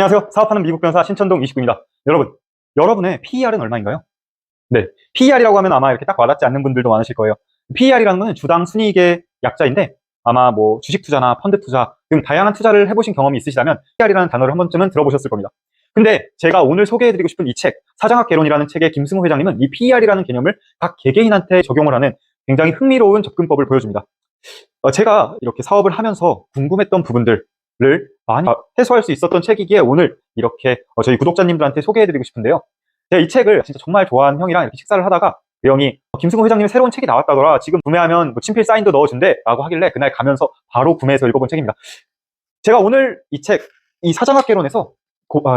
안녕하세요. 사업하는 미국 변호사 신천동 29입니다. 여러분의 PER은 얼마인가요? 네. PER이라고 하면 아마 이렇게 딱 와닿지 않는 분들도 많으실 거예요. PER이라는 것은 주당 순이익의 약자인데, 아마 뭐 주식 투자나 펀드 투자 등 다양한 투자를 해보신 경험이 있으시다면 PER이라는 단어를 한 번쯤은 들어보셨을 겁니다. 근데 제가 오늘 소개해드리고 싶은 이 책, 사장학 개론이라는 책의 김승호 회장님은 이 PER이라는 개념을 각 개개인한테 적용을 하는 굉장히 흥미로운 접근법을 보여줍니다. 제가 이렇게 사업을 하면서 궁금했던 부분들을 많이 해소할 수 있었던 책이기에 오늘 이렇게 저희 구독자님들한테 소개해드리고 싶은데요. 제가 이 책을 진짜 정말 좋아하는 형이랑 이렇게 식사를 하다가 그 형이 김승호 회장님의 새로운 책이 나왔다더라. 지금 구매하면 뭐 친필 사인도 넣어준대 라고 하길래 그날 가면서 바로 구매해서 읽어본 책입니다. 제가 오늘 이 책, 이 사장학 개론에서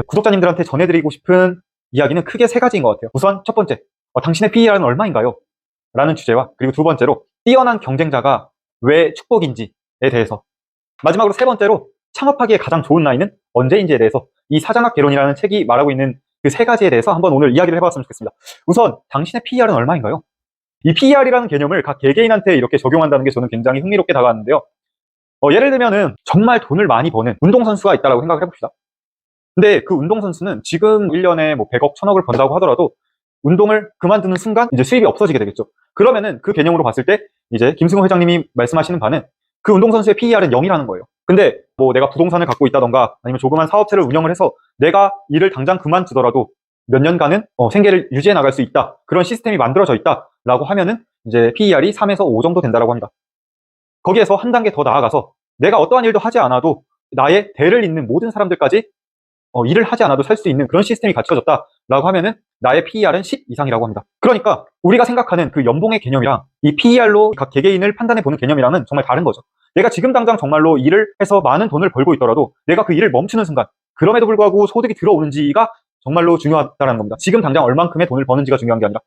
구독자님들한테 전해드리고 싶은 이야기는 크게 세 가지인 것 같아요. 우선 첫 번째, 당신의 PER은 얼마인가요? 라는 주제와, 그리고 두 번째로 뛰어난 경쟁자가 왜 축복인지에 대해서, 마지막으로 세 번째로 창업하기에 가장 좋은 나이는 언제인지에 대해서 이 사장학 개론이라는 책이 말하고 있는 그 세 가지에 대해서 한번 오늘 이야기를 해봤으면 좋겠습니다. 우선 당신의 PER은 얼마인가요? 이 PER이라는 개념을 각 개개인한테 이렇게 적용한다는 게 저는 굉장히 흥미롭게 다가왔는데요. 예를 들면은 정말 돈을 많이 버는 운동선수가 있다고 생각을 해봅시다. 근데 그 운동선수는 지금 1년에 뭐 100억, 1000억을 번다고 하더라도 운동을 그만두는 순간 이제 수입이 없어지게 되겠죠. 그러면은 그 개념으로 봤을 때 이제 김승호 회장님이 말씀하시는 바는 그 운동선수의 PER은 0이라는 거예요. 근데 뭐 내가 부동산을 갖고 있다던가 아니면 조그만 사업체를 운영을 해서 내가 일을 당장 그만두더라도 몇 년간은 생계를 유지해 나갈 수 있다. 그런 시스템이 만들어져 있다라고 하면은 이제 PER이 3에서 5 정도 된다라고 합니다. 거기에서 한 단계 더 나아가서 내가 어떠한 일도 하지 않아도 나의 대를 잇는 모든 사람들까지 일을 하지 않아도 살 수 있는 그런 시스템이 갖춰졌다라고 하면은 나의 PER은 10 이상이라고 합니다. 그러니까 우리가 생각하는 그 연봉의 개념이랑 이 PER로 각 개개인을 판단해보는 개념이랑은 정말 다른 거죠. 내가 지금 당장 정말로 일을 해서 많은 돈을 벌고 있더라도 내가 그 일을 멈추는 순간 그럼에도 불구하고 소득이 들어오는지가 정말로 중요하다는 겁니다. 지금 당장 얼만큼의 돈을 버는지가 중요한 게 아니라.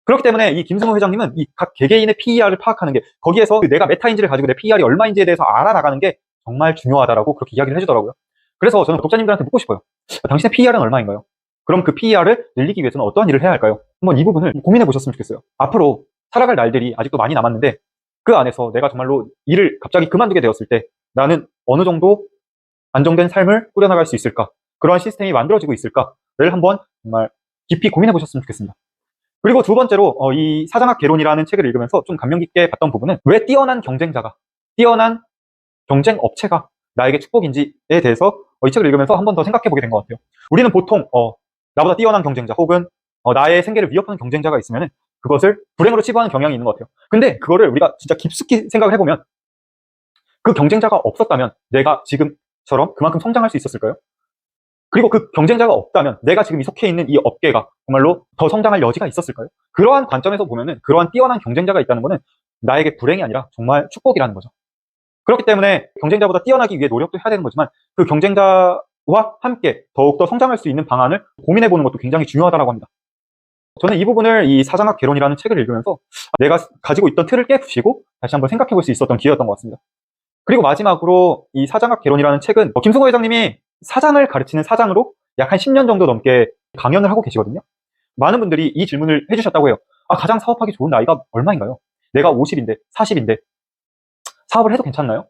그렇기 때문에 이 김승호 회장님은 이 각 개개인의 PER을 파악하는 게, 거기에서 내가 메타인지를 가지고 내 PER이 얼마인지에 대해서 알아나가는 게 정말 중요하다라고 그렇게 이야기를 해주더라고요. 그래서 저는 독자님들한테 묻고 싶어요. 당신의 PER은 얼마인가요? 그럼 그 PER을 늘리기 위해서는 어떠한 일을 해야 할까요? 한번 이 부분을 고민해 보셨으면 좋겠어요. 앞으로 살아갈 날들이 아직도 많이 남았는데 그 안에서 내가 정말로 일을 갑자기 그만두게 되었을 때 나는 어느 정도 안정된 삶을 꾸려나갈 수 있을까? 그러한 시스템이 만들어지고 있을까를 한번 정말 깊이 고민해 보셨으면 좋겠습니다. 그리고 두 번째로 이 사장학 개론이라는 책을 읽으면서 좀 감명 깊게 봤던 부분은 왜 뛰어난 경쟁자가, 뛰어난 경쟁 업체가 나에게 축복인지에 대해서 이 책을 읽으면서 한 번 더 생각해 보게 된 것 같아요. 우리는 보통 나보다 뛰어난 경쟁자 혹은 나의 생계를 위협하는 경쟁자가 있으면 그것을 불행으로 치부하는 경향이 있는 것 같아요. 근데 그거를 우리가 진짜 깊숙이 생각을 해보면 그 경쟁자가 없었다면 내가 지금처럼 그만큼 성장할 수 있었을까요? 그리고 그 경쟁자가 없다면 내가 지금 이 속해 있는 이 업계가 정말로 더 성장할 여지가 있었을까요? 그러한 관점에서 보면은 그러한 뛰어난 경쟁자가 있다는 것은 나에게 불행이 아니라 정말 축복이라는 거죠. 그렇기 때문에 경쟁자보다 뛰어나기 위해 노력도 해야 되는 거지만 그 경쟁자와 함께 더욱더 성장할 수 있는 방안을 고민해보는 것도 굉장히 중요하다고 합니다. 저는 이 부분을 이 사장학 개론이라는 책을 읽으면서 내가 가지고 있던 틀을 깨부시고 다시 한번 생각해볼 수 있었던 기회였던 것 같습니다. 그리고 마지막으로 이 사장학 개론이라는 책은 김승호 회장님이 사장을 가르치는 사장으로 약 한 10년 정도 넘게 강연을 하고 계시거든요. 많은 분들이 이 질문을 해주셨다고 해요. 가장 사업하기 좋은 나이가 얼마인가요? 내가 50인데 40인데 사업을 해도 괜찮나요?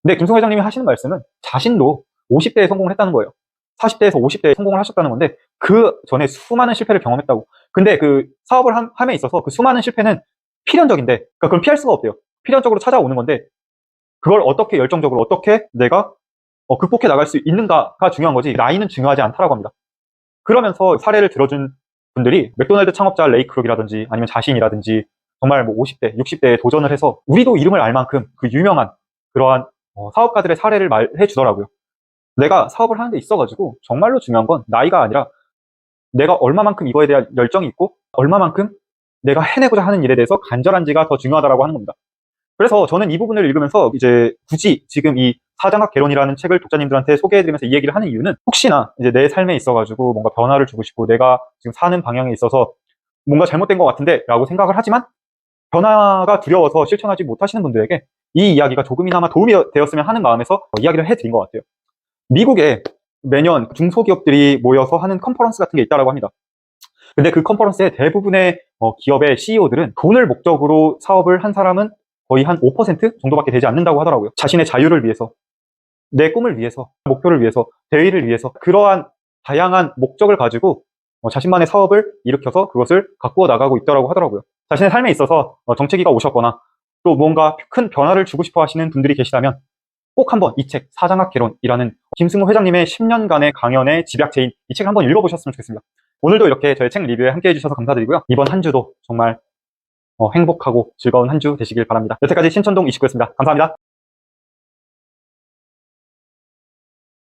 근데 김승호 회장님이 하시는 말씀은 자신도 50대에 성공을 했다는 거예요. 40대에서 50대에 성공을 하셨다는 건데 그 전에 수많은 실패를 경험했다고. 근데 그 사업을 함에 있어서 그 수많은 실패는 필연적인데, 그러니까 그걸 피할 수가 없대요. 필연적으로 찾아오는 건데 그걸 어떻게 열정적으로 어떻게 내가 극복해 나갈 수 있는가가 중요한 거지 나이는 중요하지 않다라고 합니다. 그러면서 사례를 들어준 분들이 맥도날드 창업자 레이 크룩이라든지 아니면 자신이라든지 정말 뭐 50대, 60대에 도전을 해서 우리도 이름을 알 만큼 그 유명한 그러한 사업가들의 사례를 말해 주더라고요. 내가 사업을 하는 데 있어가지고 정말로 중요한 건 나이가 아니라 내가 얼마만큼 이거에 대한 열정이 있고 얼마만큼 내가 해내고자 하는 일에 대해서 간절한지가 더 중요하다라고 하는 겁니다. 그래서 저는 이 부분을 읽으면서 이제 굳이 지금 이 사장학 개론이라는 책을 독자님들한테 소개해드리면서 이 얘기를 하는 이유는 혹시나 이제 내 삶에 있어가지고 뭔가 변화를 주고 싶고 내가 지금 사는 방향에 있어서 뭔가 잘못된 것 같은데 라고 생각을 하지만 변화가 두려워서 실천하지 못하시는 분들에게 이 이야기가 조금이나마 도움이 되었으면 하는 마음에서 이야기를 해드린 것 같아요. 미국에 매년 중소기업들이 모여서 하는 컨퍼런스 같은 게 있다고 합니다. 근데 그 컨퍼런스에 대부분의 기업의 CEO들은 돈을 목적으로 사업을 한 사람은 거의 한 5% 정도밖에 되지 않는다고 하더라고요. 자신의 자유를 위해서, 내 꿈을 위해서, 목표를 위해서, 대의를 위해서 그러한 다양한 목적을 가지고 자신만의 사업을 일으켜서 그것을 가꾸어 나가고 있더라고 하더라고요. 자신의 삶에 있어서 정체기가 오셨거나 또 무언가 큰 변화를 주고 싶어 하시는 분들이 계시다면 꼭 한번 이 책 사장학 개론이라는 김승우 회장님의 10년간의 강연의 집약체인 이 책을 한번 읽어보셨으면 좋겠습니다. 오늘도 이렇게 저의 책 리뷰에 함께 해주셔서 감사드리고요. 이번 한 주도 정말 행복하고 즐거운 한 주 되시길 바랍니다. 여태까지 신천동 29였습니다. 감사합니다.